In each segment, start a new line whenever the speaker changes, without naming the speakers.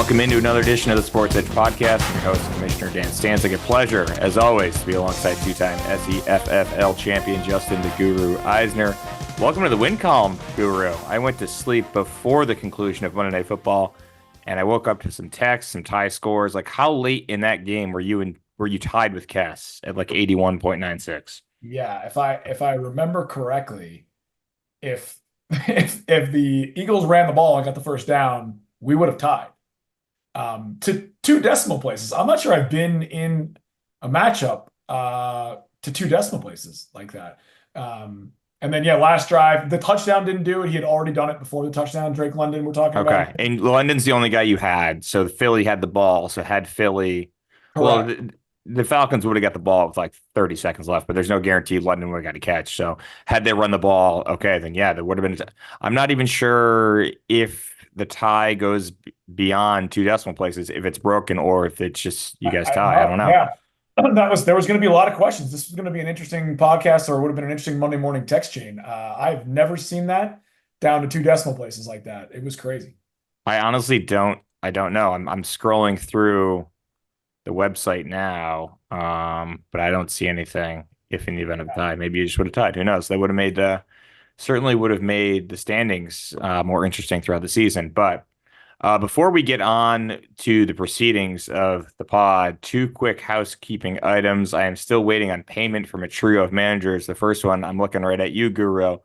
Welcome into another edition of the Sports Edge Podcast. I'm your host, Commissioner Dan Stanzik. A pleasure, as always, to be alongside two-time Seffl champion Justin the Guru Eisner. Welcome to the win column, Guru. I went to sleep before the conclusion of Monday Night Football, and I woke up to some texts, some tie scores. Like, how late in that game were you tied with Cass at like 81.96?
Yeah, if I remember correctly, if if the Eagles ran the ball and got the first down, we would have tied. To two decimal places. I'm not sure I've been in a matchup to two decimal places like that. And then last drive, the touchdown didn't do it. He had already done it before the touchdown. Drake London, we're talking about.
Okay, and London's the only guy you had. So Philly had the ball. So had Philly.
Correct.
Well, the Falcons would have got the ball with like 30 seconds left, but there's no guarantee London would have got a catch. So had they run the ball, okay, then yeah, there would have been. I'm not even sure if the tie goes beyond two decimal places, if it's broken or if it's just you guys tie. I don't know.
Yeah. There was going to be a lot of questions. This was going to be an interesting podcast, or it would have been an interesting Monday morning text chain. I've never seen that down to two decimal places like that. It was crazy.
I honestly don't. I don't know. I'm scrolling through the website now, but I don't see anything. If in the event of a tie, maybe you just would have tied. Who knows? That would have made certainly would have made the standings more interesting throughout the season. But before we get on to the proceedings of the pod, two quick housekeeping items. I am still waiting on payment from a trio of managers. The first one, I'm looking right at you, Guru.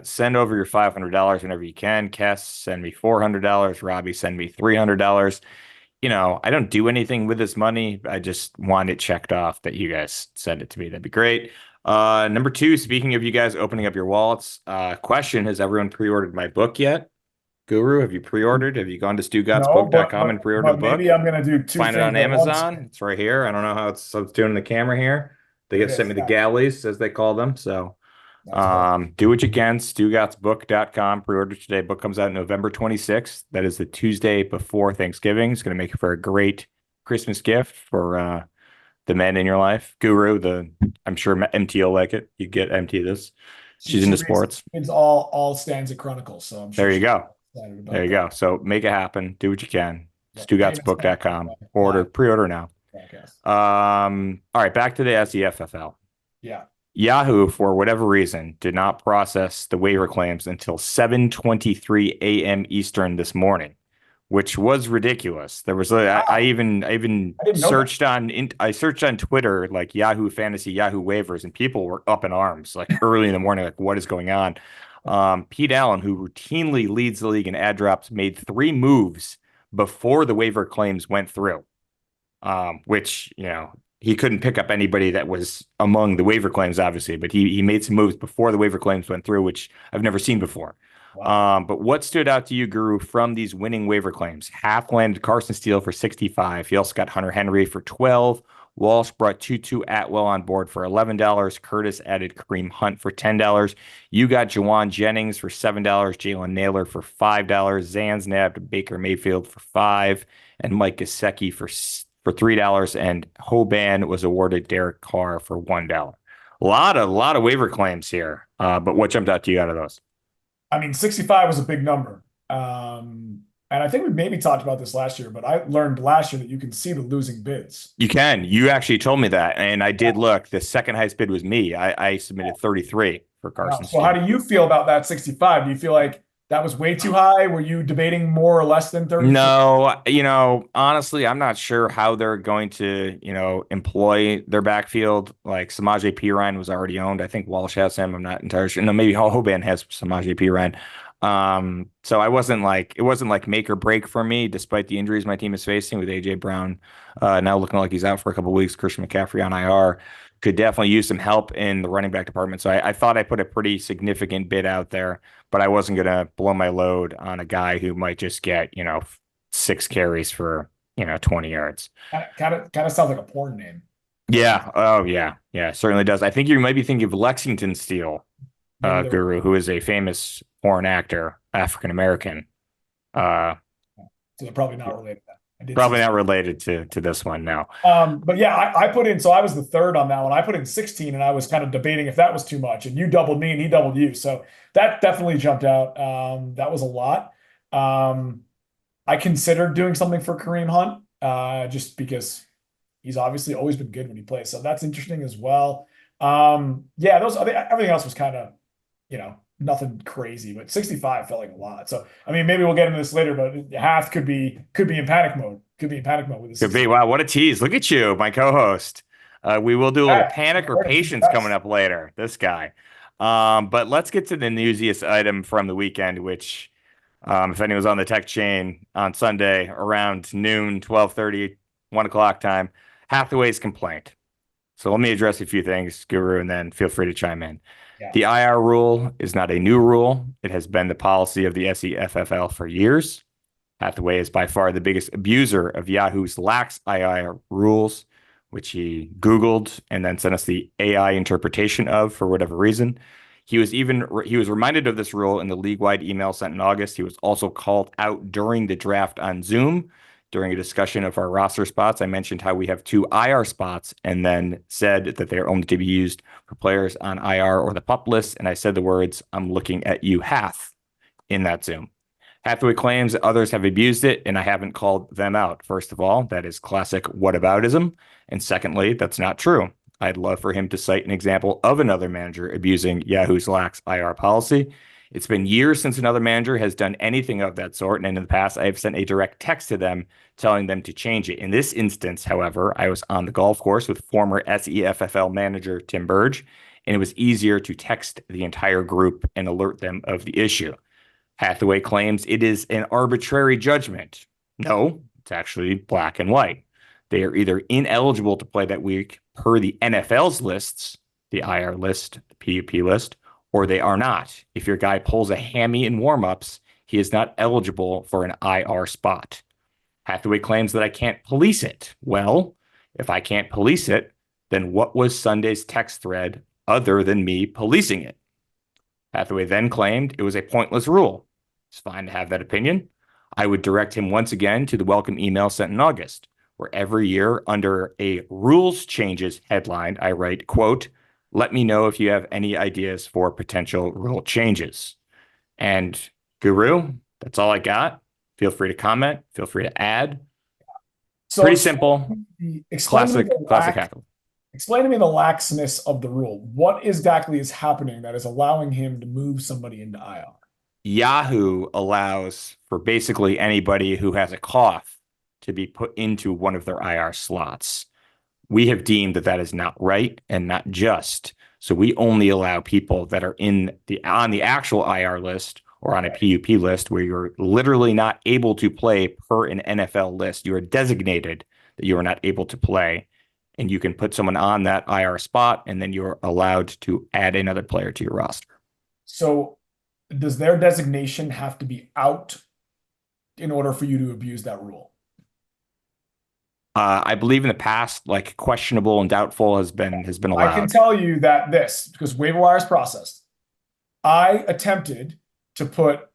Send over your $500 whenever you can. Cass, send me $400. Robbie, send me $300. I don't do anything with this money. I just want it checked off that you guys send it to me. That'd be great. Number two, speaking of you guys opening up your wallets, question, has everyone pre-ordered my book yet? Guru, have you pre-ordered? Have you gone to
No,
stugottsbook.com and pre-ordered the book?
maybe I'm going to do two
Find it
things
on
at once.
Amazon. It's right here. I don't know how it's doing in the camera here. They
It
get sent
is,
me the
yeah.
galleys, as they call them. So
That's
do what you can. stugottsbook.com. Pre-order today. Book comes out November 26th. That is the Tuesday before Thanksgiving. It's going to make it for a great Christmas gift for the men in your life. Guru, I'm sure MT will like it. You get MT this. She's into sports.
It's all stands at Chronicles. So I'm sure
There you go.
excited about
There you
that.
go. So make it happen. Do what you can.
Yeah,
stugottsbook.com. Pre-order now.
Podcast.
All right, back to the SEFFL.
Yeah.
Yahoo, for whatever reason, did not process the waiver claims until 7:23 a.m. Eastern this morning, which was ridiculous. There was I even searched I searched on Twitter like Yahoo Fantasy, Yahoo waivers, and people were up in arms like early in the morning, like what is going on? Pete Allen, who routinely leads the league in ad drops, made 3 moves before the waiver claims went through, which he couldn't pick up anybody that was among the waiver claims, obviously, but he made some moves before the waiver claims went through, which I've never seen before.
Wow.
But what stood out to you, Guru, from these winning waiver claims? Half landed Carson Steele for 65. He also got Hunter Henry for 12. Walsh brought Tutu Atwell on board for $11. Curtis added Kareem Hunt for $10. You got Jawan Jennings for $7. Jalen Naylor for $5. Zanz nabbed Baker Mayfield for $5. And Mike Gesicki for $3. And Hoban was awarded Derek Carr for $1. A lot of waiver claims here. But what jumped out to you out of those?
I mean, 65 was a big number. And I think we maybe talked about this last year, but I learned last year that you can see the losing bids.
You can. You actually told me that. And I did look. The second highest bid was me. I submitted 33 for Carson.
So how do you feel about that 65? Do you feel like that was way too high? Were you debating more or less than 30?
No, honestly, I'm not sure how they're going to, employ their backfield. Like Samaje Perine was already owned. I think Walsh has him. I'm not entirely sure. No, maybe Hoban has Samaje Perine. So it wasn't like make or break for me, despite the injuries my team is facing with AJ Brown now looking like he's out for a couple of weeks. Christian McCaffrey on IR could definitely use some help in the running back department. So I thought I put a pretty significant bid out there, but I wasn't going to blow my load on a guy who might just get, 6 carries for, 20 yards.
Kind of sounds like a porn name.
Yeah. Oh, yeah. Yeah, it certainly does. I think you might be thinking of Lexington Steele, Guru, who is a famous porn actor, African-American.
So they're probably not related to that.
Probably not related to this one now.
But yeah, I put in, so I was the third on that one. I put in 16 and I was kind of debating if that was too much, and you doubled me and he doubled you. So that definitely jumped out. That was a lot. I considered doing something for Kareem Hunt, just because he's obviously always been good when he plays. So that's interesting as well. Yeah, I think everything else was kind of, nothing crazy, but 65 felt like a lot. So I mean, maybe we'll get into this later, but half could be in panic mode. Could be in panic mode with the
Could be.
60.
Wow, what a tease. Look at you, my co-host. We will do a little
Back.
panic or
We're the
patience coming
best.
up later. This guy. But let's get to the newsiest item from the weekend, which, if anyone's on the tech chain on Sunday around noon, 12:30, 1 o'clock time, Hathaway's complaint. So let me address a few things, Guru, and then feel free to chime in.
Yeah.
The IR rule is not a new rule. It has been the policy of the SEFFL for years. Hathaway is by far the biggest abuser of Yahoo's lax IR rules, which he Googled and then sent us the AI interpretation of for whatever reason. He was reminded of this rule in the league-wide email sent in August. He was also called out during the draft on Zoom during a discussion of our roster spots. I mentioned how we have two IR spots and then said that they're only to be used for players on IR or the pup list. And I said the words, "I'm looking at you, Hath," in that Zoom. Hathaway claims that others have abused it, and I haven't called them out. First of all, that is classic whataboutism. And secondly, that's not true. I'd love for him to cite an example of another manager abusing Yahoo's lax IR policy. It's been years since another manager has done anything of that sort, and in the past, I have sent a direct text to them telling them to change it. In this instance, however, I was on the golf course with former SEFFL manager Tim Burge, and it was easier to text the entire group and alert them of the issue. Hathaway claims it is an arbitrary judgment. No, it's actually black and white. They are either ineligible to play that week per the NFL's lists, the IR list, the PUP list, or they are not. If your guy pulls a hammy in warmups, he is not eligible for an IR spot. Hathaway claims that I can't police it. Well, if I can't police it, then what was Sunday's text thread other than me policing it? Hathaway then claimed it was a pointless rule. It's fine to have that opinion. I would direct him once again to the welcome email sent in August, where every year under a rules changes headline, I write, quote, "Let me know if you have any ideas for potential rule changes." And Guru, that's all I got. Feel free to comment. Feel free to add.
So
Pretty simple.
explain to me
Classic Hathaway.
explain to me the laxness of the rule. What exactly is happening that is allowing him to move somebody into IR?
Yahoo allows for basically anybody who has a cough to be put into one of their IR slots. We have deemed that that is not right and not just. So we only allow people that are on the actual IR list or on a PUP list where you're literally not able to play per an NFL list. You are designated that you are not able to play, and you can put someone on that IR spot, and then you're allowed to add another player to your roster.
So does their designation have to be out in order for you to abuse that rule?
I believe in the past, like questionable and doubtful has been
I can
allowed.
tell you that because waiver wire is processed, I attempted to put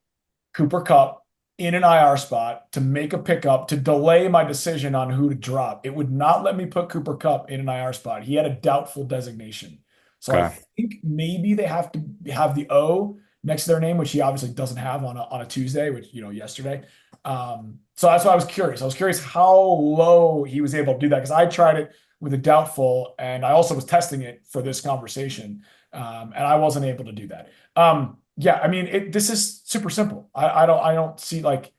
Cooper Kupp in an IR spot to make a pickup to delay my decision on who to drop. It would not let me put Cooper Kupp in an IR spot. He had a doubtful designation. So I
Okay.
think maybe they have to have the O next to their name, which he obviously doesn't have on a Tuesday, which, yesterday. So that's why I was curious. I was curious how low he was able to do that because I tried it with a doubtful, and I also was testing it for this conversation, and I wasn't able to do that. Yeah, I mean, this is super simple. I don't see like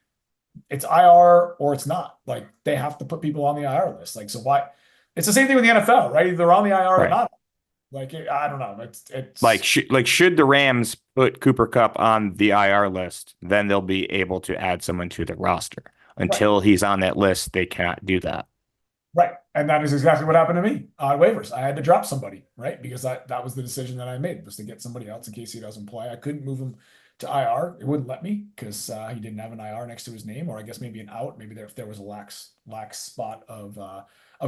it's IR or it's not. Like they have to put people on the IR list. Like so, why? It's the same thing with the NFL, right? Either they're on the IR or they're
Right.
not. Like I don't know.
Like,
It's
should the Rams put Cooper Kupp on the IR list, then they'll be able to add someone to the roster.
right,
Until he's on that list, they cannot do that.
right, and that is exactly what happened to me on waivers. I had to drop somebody, right, because that was the decision that I made was to get somebody else in case he doesn't play. I couldn't move him to IR. It wouldn't let me because he didn't have an IR next to his name, or I guess maybe an out. Maybe if there was a lax spot of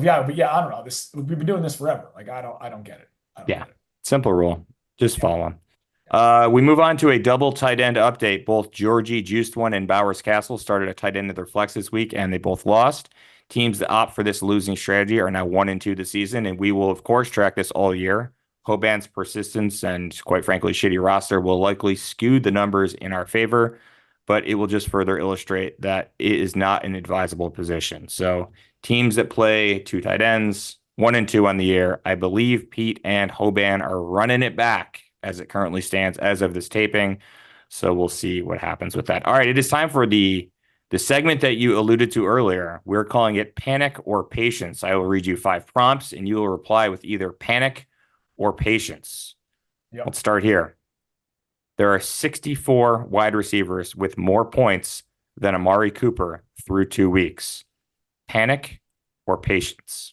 yeah. But yeah, I don't know. We've been doing this forever. Like I don't get it. I don't
Yeah.
get it.
Simple rule. Just
Yeah.
follow him. We move on to a double tight end update. Both Georgie Juiced One and Bowers Castle started a tight end in their flex this week, and they both lost. Teams that opt for this losing strategy are now 1-2 this season, and we will, of course, track this all year. Hoban's persistence and, quite frankly, shitty roster will likely skew the numbers in our favor. but it will just further illustrate that it is not an advisable position. So teams that play two tight ends, 1 and 2 on the year, I believe Pete and Hoban are running it back as it currently stands as of this taping. So we'll see what happens with that. All right, it is time for the segment that you alluded to earlier. We're calling it panic or patience. I will read you 5 prompts and you will reply with either panic or patience.
Yep.
Let's start here. There are 64 wide receivers with more points than Amari Cooper through 2 weeks. Panic or patience?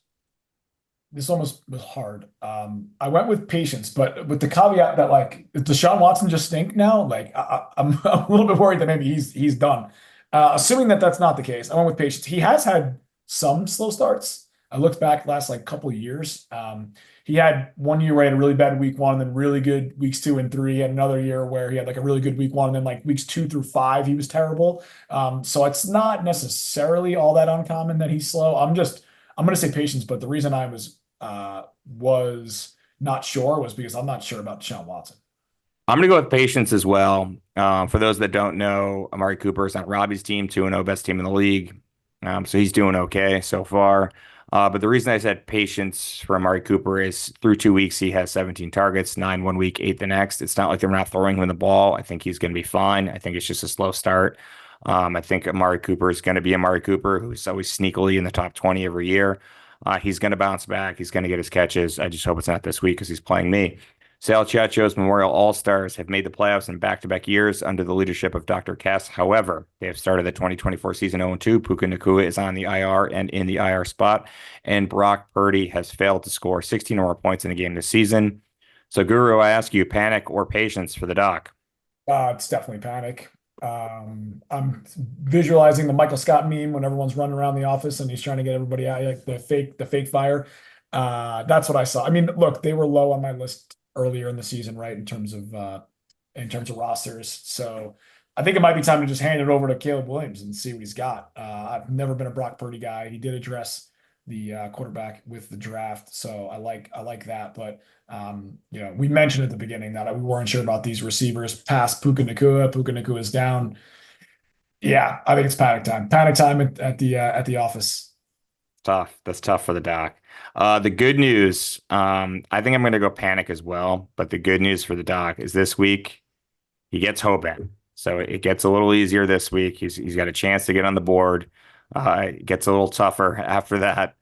This almost was hard. I went with patience, but with the caveat that like, does Deshaun Watson just stink now? Like, I'm I'm a little bit worried that maybe he's done. Assuming that that's not the case, I went with patience. He has had some slow starts. I looked back last like couple of years. He had one year where he had a really bad week one, and then really good weeks 2 and 3. He had another year where he had like a really good week one, and then like weeks 2 through 5 he was terrible. So it's not necessarily all that uncommon that he's slow. I'm going to say patience, but the reason I was not sure was because I'm not sure about Deshaun Watson.
I'm going to go with patience as well. For those that don't know, Amari Cooper is on Robbie's team, 2-0, best team in the league. So he's doing okay so far. But the reason I said patience for Amari Cooper is through 2 weeks, he has 17 targets, 9 1 week, 8 the next. It's not like they're not throwing him the ball. I think he's going to be fine. I think it's just a slow start. I think Amari Cooper is going to be Amari Cooper, who's always sneakily in the top 20 every year. He's going to bounce back. He's going to get his catches. I just hope it's not this week because he's playing me. Sal Chiacho's Memorial All-Stars have made the playoffs in back-to-back years under the leadership of Dr. Kess. However, they have started the 2024 season 0-2. Puka Nacua is on the IR and in the IR spot, and Brock Purdy has failed to score 16 or more points in a game this season. So, Guru, I ask you, panic or patience for the doc?
It's definitely panic. I'm visualizing the Michael Scott meme when everyone's running around the office and he's trying to get everybody out, like the fake fire. That's what I saw. I mean, look, they were low on my list earlier in the season, right? In terms of rosters. So I think it might be time to just hand it over to Caleb Williams and see what he's got. I've never been a Brock Purdy guy. He did address the quarterback with the draft, so I like that. But we mentioned at the beginning that we weren't sure about these receivers past Puka Nacua. Puka Nacua is down. Yeah, I think it's panic time. Panic time at the office.
Tough. That's tough for the doc. The good news, I think I'm going to go panic as well. But the good news for the doc is this week he gets Hoban. So it gets a little easier this week. He's got a chance to get on the board. It gets a little tougher after that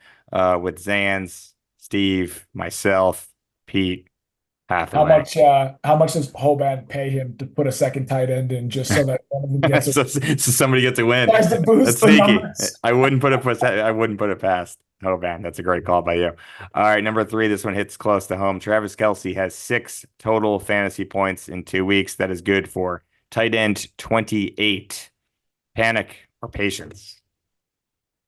with Zans, Steve, myself, Pete,
How
Hathaway.
much how much does Hoban pay him to put a second tight end in just so that one of them gets a
So somebody gets a win.
tries to boost
That's
the
sneaky.
numbers?
I wouldn't put it past. Oh man, that's a great call by you. All right, number 3. This one hits close to home. Travis Kelce has 6 total fantasy points in 2 weeks. That is good for tight end 28. Panic or patience?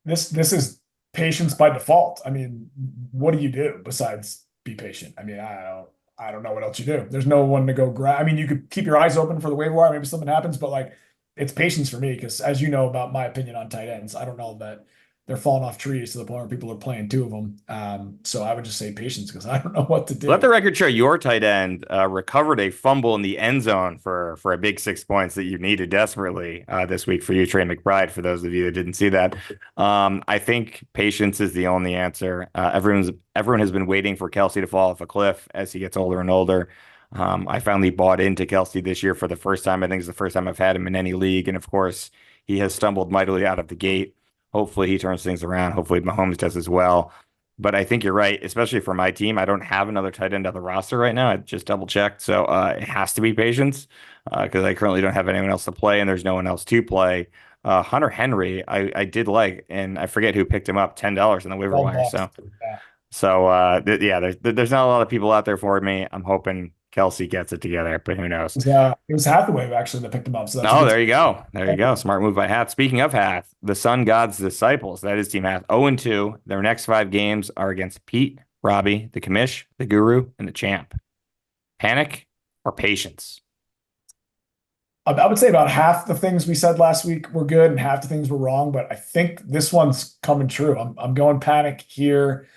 This is patience by default. I mean, what do you do besides be patient? I mean, I don't know what else you do. There's no one to go grab. I mean, you could keep your eyes open for the waiver wire. Maybe something happens, but like it's patience for me because as you know about my opinion on tight ends, I don't know that they're falling off trees to the point where people are playing two of them. So I would just say patience because I don't know what to
Let
do.
the record show your tight end recovered a fumble in the end zone for a big 6 points that you needed desperately this week for you, Trey McBride. For those of you that didn't see that, I think patience is the only answer. Everyone has been waiting for Kelce to fall off a cliff as he gets older and older. I finally bought into Kelce this year for the first time. I think it's the first time I've had him in any league, and of course, he has stumbled mightily out of the gate. Hopefully, he turns things around. Hopefully, Mahomes does as well. But I think you're right, especially for my team. I don't have another tight end on the roster right now. I just double checked. So it has to be patience because I currently don't have anyone else to play and there's no one else to play. Hunter Henry, I did like, and I forget who picked him up, $10 on the waiver
Well
wire.
bust.
So,
Yeah.
yeah, there's not a lot of people out there for me. I'm hoping Kelsey gets it together, but who knows?
It was Hathaway actually that picked him up. So that's a
Oh,
good.
there you go. There you go. Smart move by Hath. Speaking of Hath, the Sun God's disciples, that is Team Hath, 0-2. Their next 5 games are against Pete, Robbie, the Commish, the Guru, and the Champ. Panic or patience?
I would say about half the things we said last week were good and half the things were wrong, but I think this one's coming true. I'm going panic here.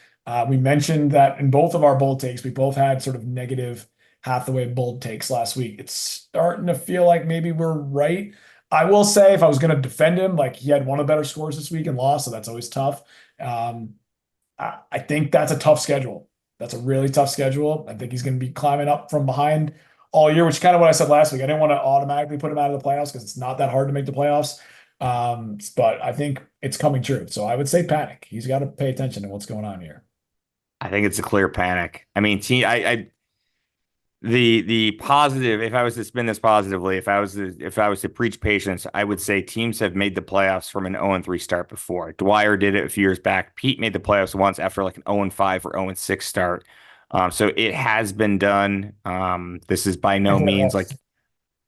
We mentioned that in both of our bold takes, we both had sort of negative Hathaway bold takes last week. It's starting to feel like maybe we're right. I will say if I was going to defend him, like he had one of the better scores this week and lost, so that's always tough. Um, I think that's a tough schedule. That's a really tough schedule. I think he's going to be climbing up from behind all year, which is kind of what I said last week. I didn't want to automatically put him out of the playoffs because it's not that hard to make the playoffs. But I think it's coming true. So I would say panic. He's got to pay attention to what's going on here.
I think it's a clear panic. I mean, the positive, if I was to spin this positively, if I was to preach patience, I would say teams have made the playoffs from an 0-3 start before. Dwyer did it a few years back. Pete made the playoffs once after like an 0-5 or 0-6 start. So it has been done. This is by no means like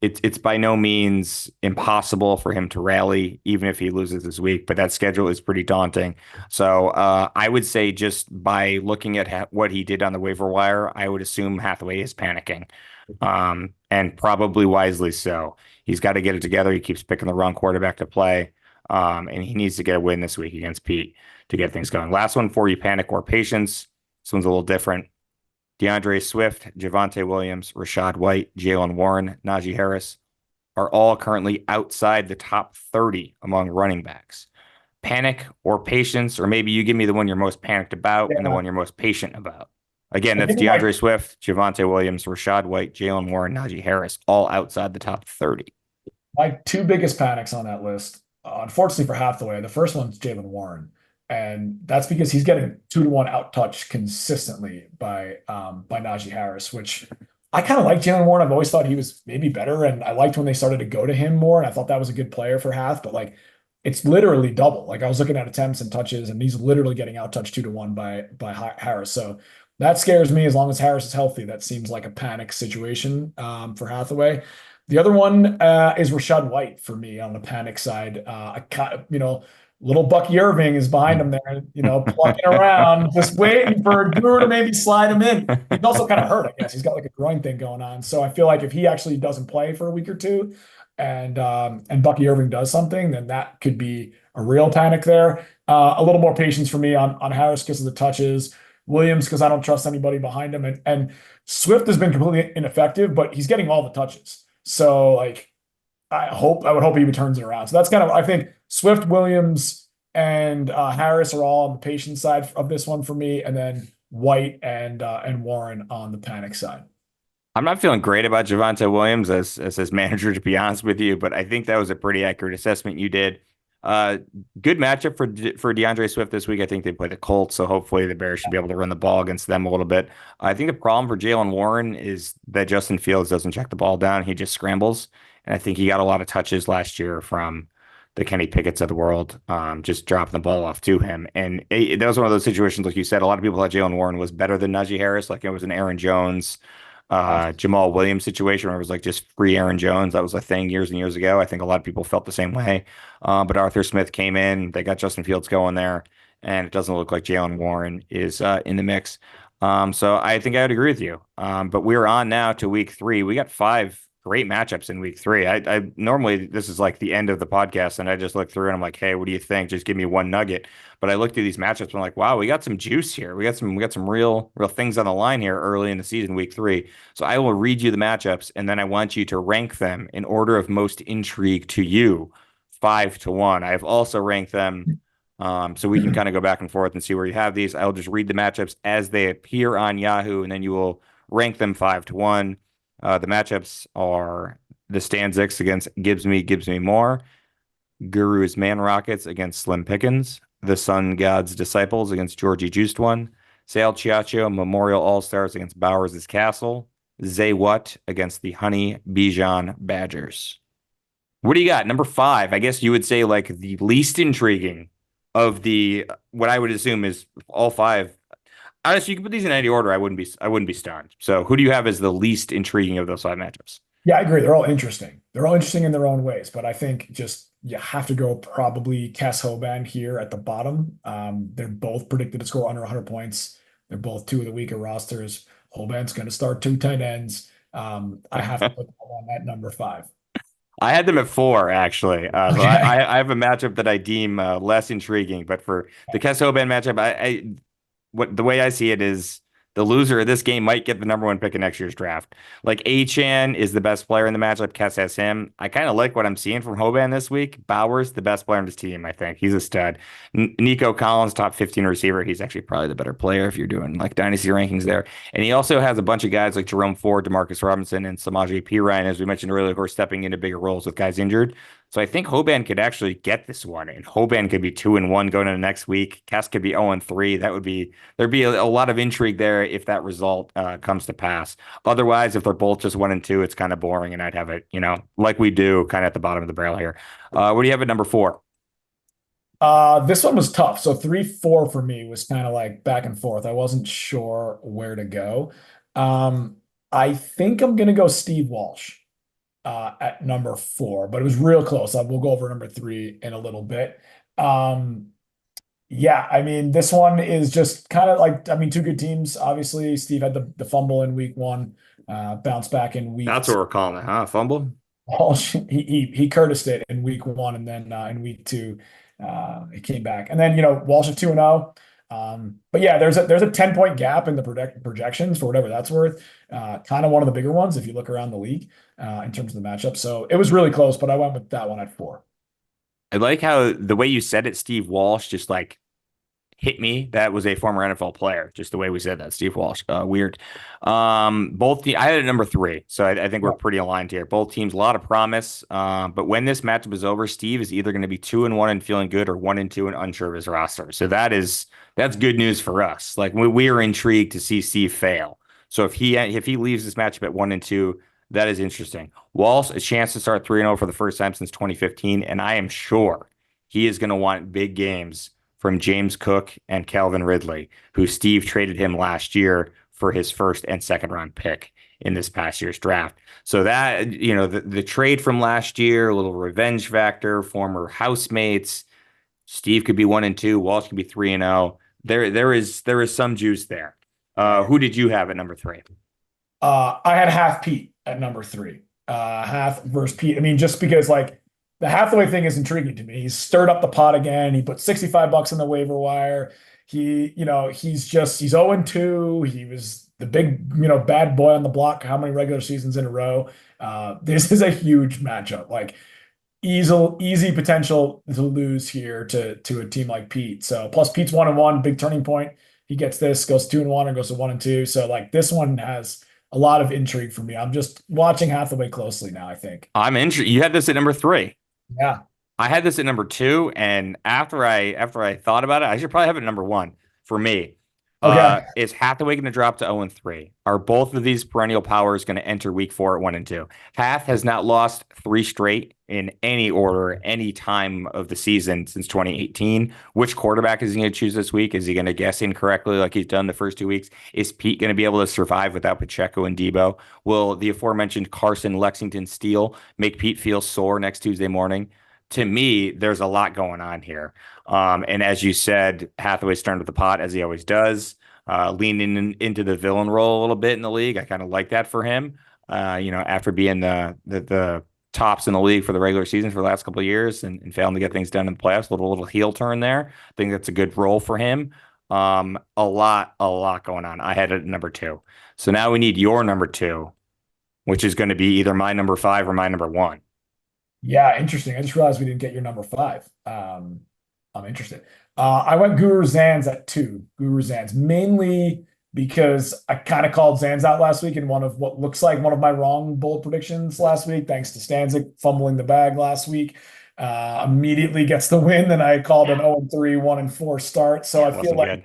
it's by no means impossible for him to rally, even if he loses this week. But that schedule is pretty daunting. So I would say just by looking at what he did on the waiver wire, I would assume Hathaway is panicking, and probably wisely so. He's got to get it together. He keeps picking the wrong quarterback to play, and he needs to get a win this week against Pete to get things going. Last one for you: panic or patience. This one's a little different. DeAndre Swift, Javonte Williams, Rashad White, Jalen Warren, Najee Harris are all currently outside the top 30 among running backs. Panic or patience, or maybe you give me the one you're most panicked about and the
Yeah.
one you're most patient about. Again,
I
that's
give you my
DeAndre Swift, Javonte Williams, Rashad White, Jalen Warren, Najee Harris, all outside the top 30.
My two biggest panics on that list, unfortunately for Hathaway, the first one's Jalen Warren, and that's because he's getting 2-1 out touch consistently by Najee Harris, which I kind of like Jalen Warren. I've always thought he was maybe better, and I liked when they started to go to him more, and I thought that was a good player for Hath, but like it's literally double. Like I was looking at attempts and touches, and he's literally getting out touched 2-1 by Harris. So that scares me. As long as Harris is healthy, that seems like a panic situation for Hathaway. The other one is Rashad White for me on the panic side. Little Bucky Irving is behind him there, plucking around, just waiting for Guru to maybe slide him in. He's also kind of hurt, I guess. He's got like a groin thing going on. So I feel like if he actually doesn't play for a week or two and Bucky Irving does something, then that could be a real panic there. A little more patience for me on Harris because of the touches. Williams because I don't trust anybody behind him. And Swift has been completely ineffective, but he's getting all the touches. So like I would hope he returns it around. So that's kind of I think Swift, Williams, and Harris are all on the patient side of this one for me, and then White and Warren on the panic side.
I'm not feeling great about Javonte Williams as his manager, to be honest with you, but I think that was a pretty accurate assessment you did. Uh, Good matchup for DeAndre Swift this week. I think they play the Colts, so hopefully the Bears should be able to run the ball against them a little bit. I think the problem for Jalen Warren is that Justin Fields doesn't check the ball down; he just scrambles, and I think he got a lot of touches last year from the Kenny Pickett's of the world, just dropping the ball off to him. And that was one of those situations, like you said, a lot of people thought Jalen Warren was better than Najee Harris, like it was an Aaron Jones Jamal Williams situation where it was like just free Aaron Jones. That was a thing years and years ago. I think a lot of people felt the same way. But Arthur Smith came in, they got Justin Fields going there, and it doesn't look like Jalen Warren is in the mix. So I think I would agree with you. But we're on now to week 3. We got 5 great matchups in week 3. I normally this is like the end of the podcast, and I just look through and I'm like, hey, what do you think? Just give me one nugget. But I looked through these matchups and I'm like, wow, we got some juice here. We got some real things on the line here early in the season, week 3. So I will read you the matchups, and then I want you to rank them in order of most intrigue to you, 5-1. I have also ranked them. So we can kind of go back and forth and see where you have these. I'll just read the matchups as they appear on Yahoo, and then you will rank them 5-1. The matchups are the Stanzix against Gibbs Me More, Guru's Man Rockets against Slim Pickens, the Sun God's Disciples against Georgie Juiced One, Sale Chiacho Memorial All Stars against Bowers' Castle, Zay What against the Honey Bijan Badgers. What do you got? Number 5, I guess you would say like the least intriguing of the what I would assume is all 5. Honestly, you can put these in any order. I wouldn't be stunned. So who do you have as the least intriguing of those 5 matchups?
Yeah, I agree. They're all interesting. They're all interesting in their own ways, but I think just you have to go probably Cass Hoban here at the bottom. They're both predicted to score under 100 points. They're both 2 of the weaker rosters. Hoban's going to start 2 tight ends. I have to put them on that number 5.
I had them at 4, actually. So
Okay.
I have a matchup that I deem less intriguing, but for the Kes Hoban matchup, what the way I see it is The loser of this game might get the number one pick in next year's draft. Like Achan is the best player in the matchup. Kess has him. I kind of like what I'm seeing from Hoban this week. Bauer's the best player on his team, I think. He's a stud. Nico Collins, top 15 receiver. He's actually probably the better player if you're doing like dynasty rankings there. And he also has a bunch of guys like Jerome Ford, Demarcus Robinson, and Samaje Perine, as we mentioned earlier, who are stepping into bigger roles with guys injured. So I think Hoban could actually get this one, and Hoban could be 2-1 going into next week. Cass could be 0-3. That would be there'd be a lot of intrigue there if that result comes to pass. Otherwise, if they're both just 1-2, it's kind of boring, and I'd have it, like we do, kind of at the bottom of the barrel here. What do you have at number four?
This one was tough. So 3-4 for me was kind of like back and forth. I wasn't sure where to go. Um, I think I'm gonna go Steve Walsh at number 4, but it was real close. We'll go over number 3 in a little bit. Um, yeah, I mean, this one is just kind of like, I mean, two good teams. Obviously, Steve had the fumble in week 1, bounce back in week
That's what we're calling it, huh? Fumble?
Walsh, he Curtised it in week 1, and then in week 2, he came back. And then Walsh at 2-0. But yeah, there's a 10-point gap in the projections for whatever that's worth. Kind of one of the bigger ones if you look around the league in terms of the matchup. So it was really close, but I went with that one at 4.
I like how the way you said it, Steve Walsh, just like hit me. That was a former NFL player, just the way we said that, Steve Walsh. Weird. I had it at number 3, so I think we're
Yeah.
pretty aligned here. Both teams, a lot of promise. But when this matchup is over, Steve is either going to be 2-1 and feeling good, or 1-2 and unsure of his roster. So that's good news for us. Like we are intrigued to see Steve fail. So if he leaves this matchup at 1-2, that is interesting. Walsh, a chance to start 3-0 for the first time since 2015, and I am sure he is going to want big games from James Cook and Calvin Ridley, who Steve traded him last year for his first and second round pick in this past year's draft. So that, the trade from last year, a little revenge factor, former housemates. Steve could be 1-2, Walsh could be 3-0. There is some juice there. Who did you have at number 3?
I had Half Pete at number 3. Half versus Pete. I mean, just because like the Hathaway thing is intriguing to me. He's stirred up the pot again. He put $65 in the waiver wire. He's 0-2. He was the big, bad boy on the block. How many regular seasons in a row? This is a huge matchup. Like easy potential to lose here to a team like Pete. So plus Pete's 1-1, big turning point. He gets this, goes 2-1, and goes to 1-2. So like this one has a lot of intrigue for me. I'm just watching Hathaway closely now, I think.
I'm intrigued. You had this at number 3.
Yeah.
I had this at number 2, and after I thought about it, I should probably have it at number 1 for me.
Okay.
Is Hathaway going to drop to 0-3? Are both of these perennial powers going to enter week 4 at 1-2? Hath has not lost 3 straight in any order, any time of the season since 2018. Which quarterback is he going to choose this week? Is he going to guess incorrectly like he's done the first 2 weeks? Is Pete going to be able to survive without Pacheco and Debo? Will the aforementioned Carson Lexington Steele make Pete feel sore next Tuesday morning? To me, there's a lot going on here. And as you said, Hathaway's turned with the pot as he always does, leaning into the villain role a little bit in the league. I kind of like that for him. After being the tops in the league for the regular season for the last couple of years and failing to get things done in the playoffs, little heel turn there. I think that's a good role for him. A lot going on. I had it at number 2. So now we need your number 2, which is going to be either my number 5 or my number 1.
Yeah, interesting. I just realized we didn't get your number 5. I'm interested. I went Guru Zanz at 2. Guru Zanz, mainly because I kind of called Zanz out last week in one of what looks like one of my wrong bold predictions last week, thanks to Stanzik fumbling the bag last week. Immediately gets the win, and I called an 0-3, 1-4 start. So
Yeah,
I
it
feel
wasn't
like
good.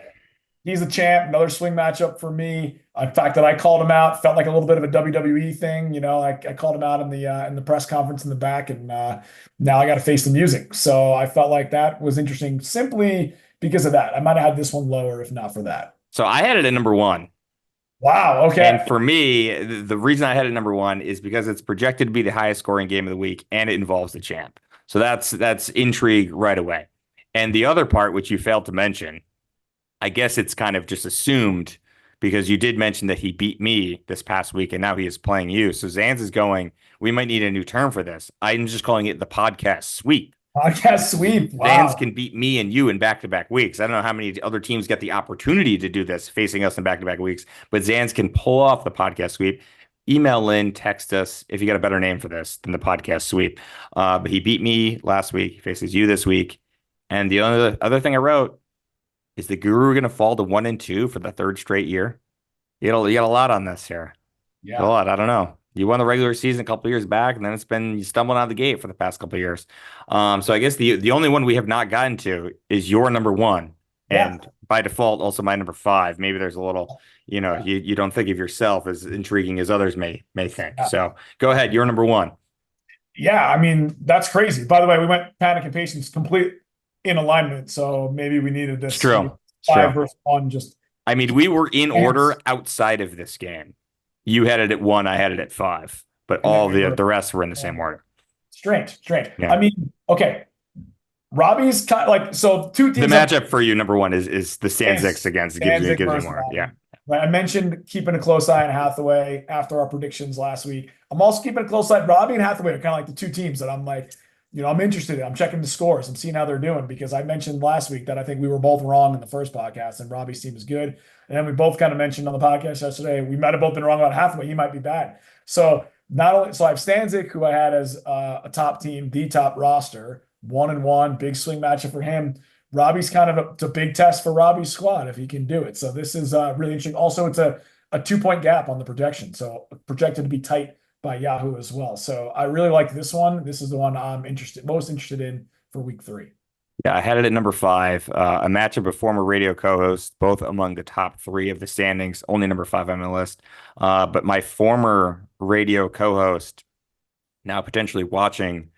he's the champ. Another swing matchup for me. In fact, that I called him out felt like a little bit of a WWE thing. I called him out in the press conference in the back, and now I got to face the music. So I felt like that was interesting simply because of that. I might have had this one lower if not for that.
So I had it at number 1.
Wow.
And
Okay.
for me, the reason I had it number 1 is because it's projected to be the highest scoring game of the week, and it involves the champ. So that's intrigue right away. And the other part, which you failed to mention, I guess it's kind of just assumed because you did mention that he beat me this past week and now he is playing you. So Zanz is going, we might need a new term for this. I'm just calling it the podcast sweep.
Podcast sweep.
Zans
Wow.
can beat me and you in back-to-back weeks. I don't know how many other teams get the opportunity to do this facing us in back-to-back weeks, but Zans can pull off the podcast sweep. Email in, text us if you got a better name for this than the podcast sweep. But he beat me last week. He faces you this week. And the other thing I wrote is the Guru going to fall to 1-2 for the third straight year? You got a lot on this here. A
Yeah.
lot. I don't know. You won the regular season a couple of years back, and then it's been you stumbling out of the gate for the past couple of years. So I guess the only one we have not gotten to is your number one,
Yeah.
and by default, also my number five. Maybe there's a little,
Yeah.
you don't think of yourself as intriguing as others may think.
Yeah.
So go ahead, you're number one.
Yeah. I mean, that's crazy. By the way, we went Panic and Patience complete in alignment. So maybe we needed
It's
this,
true. It's true.
five versus one. Just
I mean, we were in order outside of this game. You had it at one, I had it at five, but
and then
all
we were
the rest were in the same order.
strange.
Yeah.
I mean, okay. Robbie's kind of like, so two
The
teams.
matchup for you, number one, is the Stanzics against
Stanzik
gives you
versus
more.
Robbie.
Yeah.
Right. I mentioned keeping a close eye on Hathaway after our predictions last week. I'm also keeping a close eye. Robbie and Hathaway are kind of like the two teams that I'm like, I'm interested in. I'm checking the scores. I'm seeing how they're doing because I mentioned last week that I think we were both wrong in the first podcast and Robbie's team is good. And then we both kind of mentioned on the podcast yesterday, we might have both been wrong about Hathaway. He might be bad. So so I have Stanzik, who I had as a top team, the top roster, 1-1, big swing matchup for him. Robbie's kind of it's a big test for Robbie's squad if he can do it. So this is really interesting. Also, it's a 2-point gap on the projection. So projected to be tight by Yahoo as well. So I really like this one. This is the one I'm most interested in for week 3.
Yeah, I had it at number five. A matchup of former radio co-hosts, both among the top three of the standings. Only number five on my list. But my former radio co-host, now potentially watching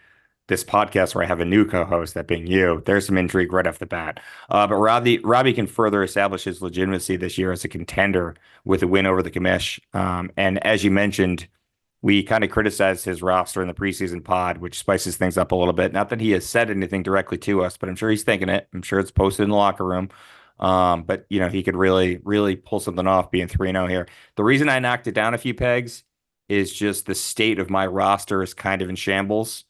this podcast where I have a new co-host, that being you. There's some intrigue right off the bat. But Robbie can further establish his legitimacy this year as a contender with a win over the Commish. And as you mentioned, we kind of criticized his roster in the preseason pod, which spices things up a little bit. Not that he has said anything directly to us, but I'm sure he's thinking it. I'm sure it's posted in the locker room. But he could really, really pull something off being 3-0 here. The reason I knocked it down a few pegs is just the state of my roster is kind of in shambles.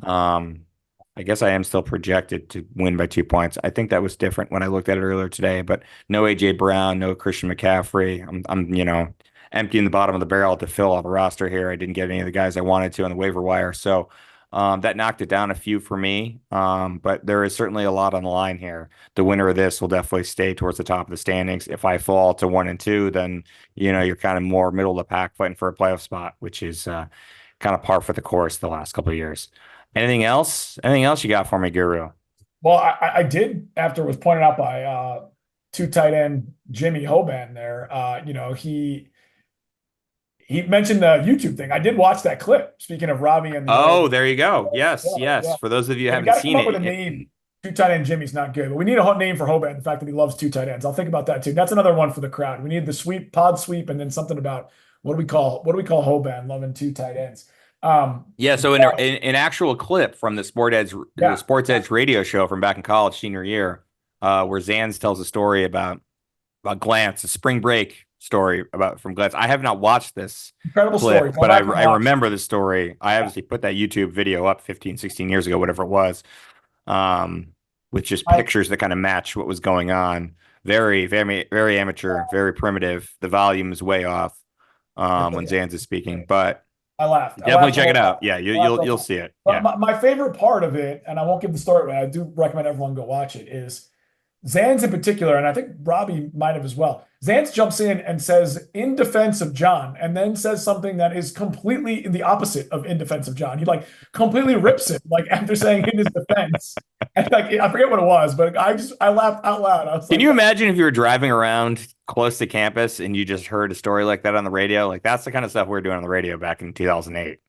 I guess I am still projected to win by 2 points. I think that was different when I looked at it earlier today, but no AJ Brown, no Christian McCaffrey. I'm emptying the bottom of the barrel to fill out the roster here. I didn't get any of the guys I wanted to on the waiver wire. So that knocked it down a few for me. But there is certainly a lot on the line here. The winner of this will definitely stay towards the top of the standings. If I fall to 1-2, then, you're kind of more middle of the pack fighting for a playoff spot, which is kind of par for the course the last couple of years. Anything else? Anything else you got for me, Guru?
Well, I did, after it was pointed out by two tight end Jimmy Hoban there. He mentioned the YouTube thing. I did watch that clip. Speaking of Robbie and
there you go. Yes.
Yeah.
For those of you who
We
haven't
got to
seen
come up with a
it,
name. Two tight end Jimmy's not good, but we need a name for Hoban. The fact that he loves two tight ends. I'll think about that too. That's another one for the crowd. We need the pod sweep, and then something about what do we call Hoban loving two tight ends.
So in an actual clip from the Sports Edge radio show from back in college senior year, where Zans tells a story about Glance, a spring break story from Glance. I have not watched this
incredible
clip,
story,
but I remember the story. I obviously put that YouTube video up 15, 16 years ago, whatever it was, with just pictures that kind of match what was going on. Very, very, very amateur, very primitive. The volume is way off when Zans is speaking, but
I laughed.
Definitely check it out. Yeah, you'll see it.
Yeah. My favorite part of it, and I won't give the story away, I do recommend everyone go watch it, is Zans in particular, and I think Robbie might have as well. Zans jumps in and says, in defense of John, and then says something that is completely the opposite of in defense of John. He completely rips it, after saying in his defense. And I forget what it was, but I laughed out loud.
Can you imagine if you were driving around close to campus and you just heard a story like that on the radio? That's the kind of stuff we were doing on the radio back in 2008.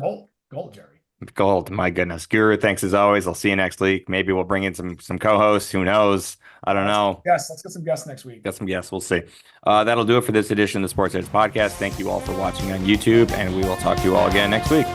Gold, Jerry.
Gold, my goodness. Guru, thanks as always. I'll see you next week. Maybe we'll bring in some co-hosts. Who knows? I don't know.
Yes, let's get some guests next week.
Got some guests. We'll see. That'll do it for this edition of the Sports Edge podcast. Thank you all for watching on YouTube, and we will talk to you all again next week.